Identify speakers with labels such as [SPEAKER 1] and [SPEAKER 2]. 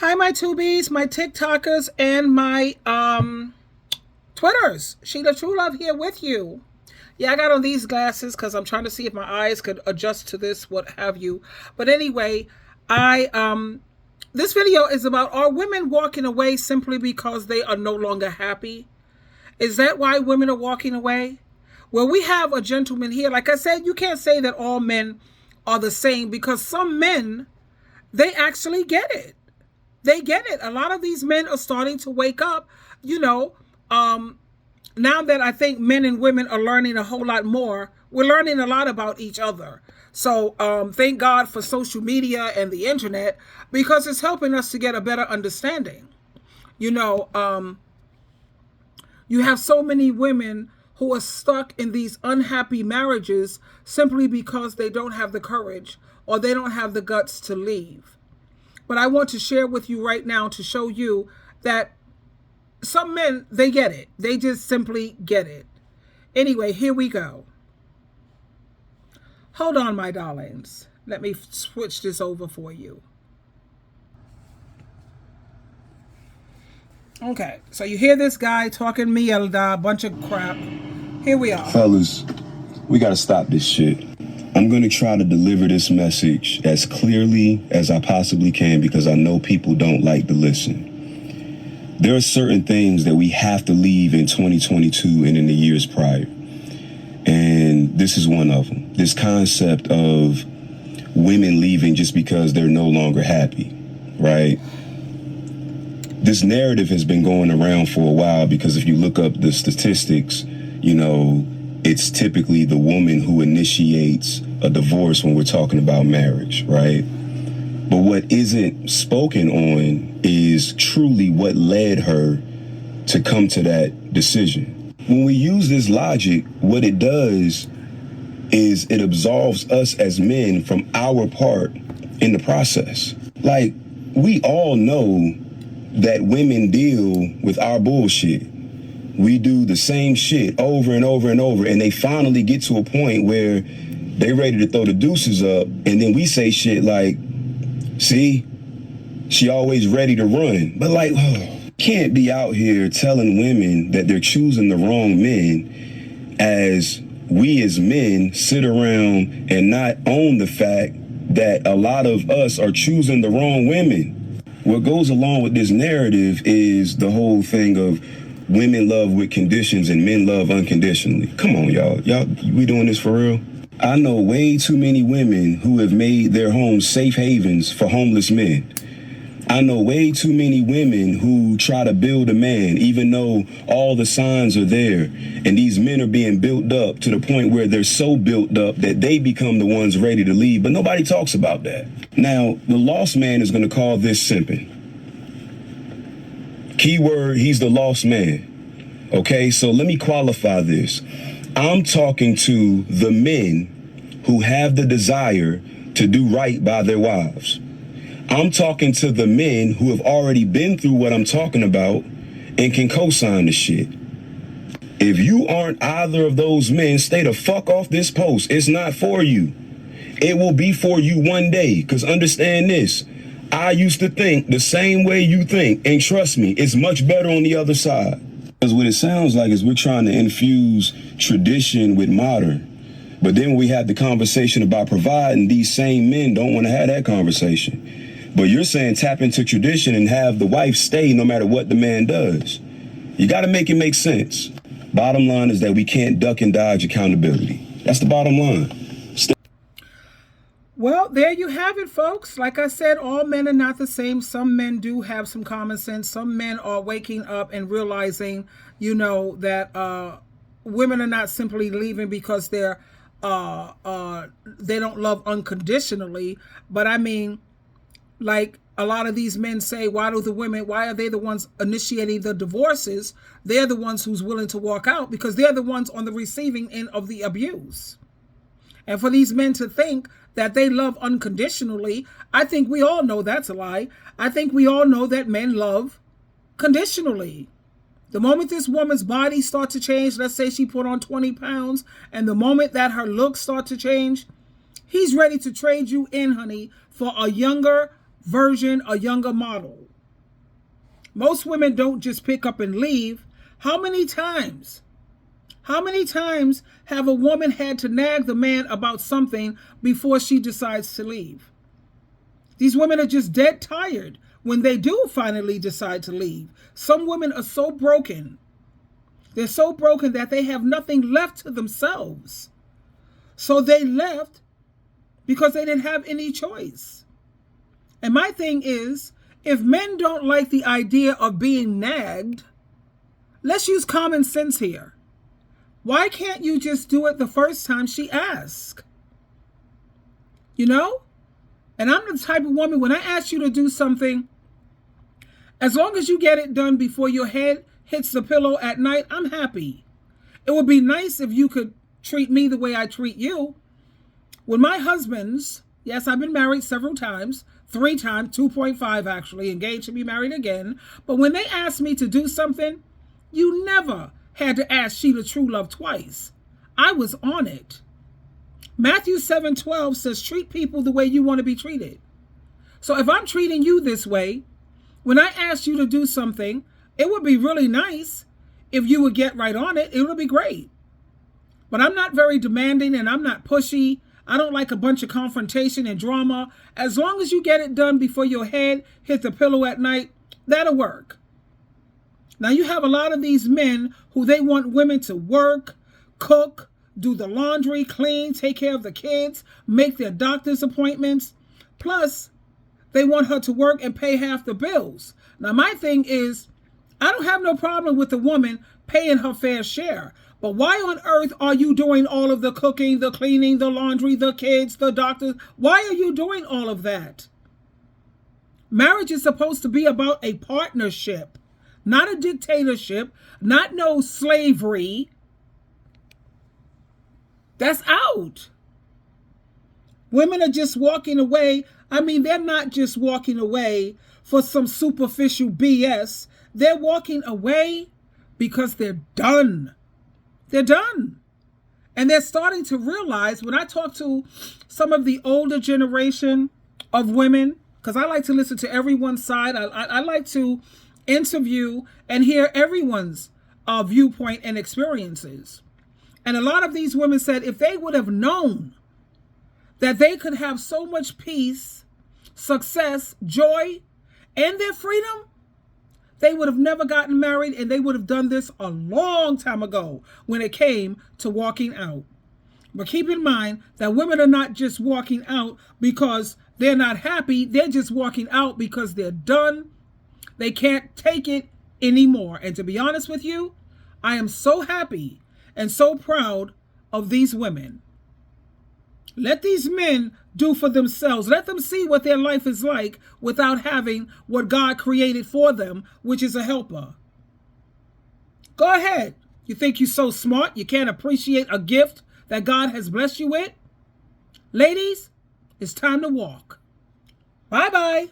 [SPEAKER 1] Hi, my tubies, my TikTokers, and my Twitters. SheilaTruelove here with you. Yeah, I got on these glasses because I'm trying to see if my eyes could adjust to this, what have you. But anyway, I this video is about, are women walking away simply because they are no longer happy? Is that why women are walking away? Well, we have a gentleman here. Like I said, you can't say that all men are the same, because some men, they actually get it. They get it. A lot of these men are starting to wake up, you know, now that I think men and women are learning a whole lot more. We're learning a lot about each other. So thank God for social media and the internet, because it's helping us to get a better understanding. You know, you have so many women who are stuck in these unhappy marriages simply because they don't have the courage or they don't have the guts to leave. But I want to share with you right now to show you that some men, they get it. They just simply get it. Anyway, here we go. Hold on, my darlings. Let me switch this over for you. Okay, so you hear this guy talking mierda, a bunch of crap. Here we are.
[SPEAKER 2] Fellas, we gotta stop this shit. I'm gonna try to deliver this message as clearly as I possibly can, because I know people don't like to listen. There are certain things that we have to leave in 2022 and in the years prior. And this is one of them. This concept of women leaving just because they're no longer happy, right? This narrative has been going around for a while, because if you look up the statistics, you know, it's typically the woman who initiates a divorce when we're talking about marriage, right? But what isn't spoken on is truly what led her to come to that decision. When we use this logic, what it does is it absolves us as men from our part in the process. Like, we all know that women deal with our bullshit. We do the same shit over and over and over, and they finally get to a point where they ready to throw the deuces up, and then we say shit like, see, she always ready to run. But like, can't be out here telling women that they're choosing the wrong men, as we as men sit around and not own the fact that a lot of us are choosing the wrong women. What goes along with this narrative is the whole thing of women love with conditions and men love unconditionally. Come on, y'all. We doing this for real? I know way too many women who have made their homes safe havens for homeless men. I know way too many women who try to build a man even though all the signs are there, and these men are being built up to the point where they're so built up that they become the ones ready to leave, but nobody talks about that. Now, the lost man is going to call this simping. Keyword, he's the lost man. Okay, so let me qualify this. I'm talking to the men who have the desire to do right by their wives. I'm talking to the men who have already been through what I'm talking about and can co-sign the shit. If you aren't either of those men, stay the fuck off this post. It's not for you. It will be for you one day, because understand this. I used to think the same way you think, and trust me, it's much better on the other side. Because what it sounds like is we're trying to infuse tradition with modern. But then when we have the conversation about providing, these same men don't want to have that conversation. But you're saying tap into tradition and have the wife stay no matter what the man does. You got to make it make sense. Bottom line is that we can't duck and dodge accountability. That's the bottom line.
[SPEAKER 1] Well, there you have it, folks. Like I said, all men are not the same. Some men do have some common sense. Some men are waking up and realizing, you know, that women are not simply leaving because they don't love unconditionally. But I mean, like a lot of these men say, why are they the ones initiating the divorces? They're the ones who's willing to walk out because they're the ones on the receiving end of the abuse. And for these men to think that they love unconditionally, I think we all know that's a lie. I think we all know that men love conditionally. The moment this woman's body starts to change, let's say she put on 20 pounds, and the moment that her looks start to change, he's ready to trade you in, honey, for a younger version, a younger model. Most women don't just pick up and leave. How many times? How many times have a woman had to nag the man about something before she decides to leave? These women are just dead tired when they do finally decide to leave. Some women are so broken. They're so broken that they have nothing left to themselves. So they left because they didn't have any choice. And my thing is, if men don't like the idea of being nagged, let's use common sense here. Why can't you just do it the first time she asks? You know? And I'm the type of woman, when I ask you to do something, as long as you get it done before your head hits the pillow at night, I'm happy. It would be nice if you could treat me the way I treat you. When my husbands, yes, I've been married several times, 3 times, 2.5 actually, engaged to be married again. But when they asked me to do something, you never had to ask SheilaTruelove twice. I was on it. Matthew 7:12 says, treat people the way you want to be treated. So if I'm treating you this way, when I ask you to do something, it would be really nice if you would get right on it. It would be great. But I'm not very demanding and I'm not pushy. I don't like a bunch of confrontation and drama. As long as you get it done before your head hits the pillow at night, that'll work. Now you have a lot of these men who they want women to work, cook, do the laundry, clean, take care of the kids, make their doctor's appointments. Plus, they want her to work and pay half the bills. Now my thing is, I don't have no problem with the woman paying her fair share. But why on earth are you doing all of the cooking, the cleaning, the laundry, the kids, the doctors? Why are you doing all of that? Marriage is supposed to be about a partnership, not a dictatorship, not no slavery. That's out. Women are just walking away. I mean, they're not just walking away for some superficial BS. They're walking away because they're done. They're done. And they're starting to realize, when I talk to some of the older generation of women, because I like to listen to everyone's side. I like to interview and hear everyone's viewpoint and experiences. And a lot of these women said if they would have known that they could have so much peace, success, joy, and their freedom, they would have never gotten married, and they would have done this a long time ago when it came to walking out. But keep in mind that women are not just walking out because they're not happy. They're just walking out because they're done. They can't take it anymore. And to be honest with you, I am so happy and so proud of these women. Let these men do for themselves. Let them see what their life is like without having what God created for them, which is a helper. Go ahead. You think you're so smart you can't appreciate a gift that God has blessed you with? Ladies, it's time to walk. Bye-bye.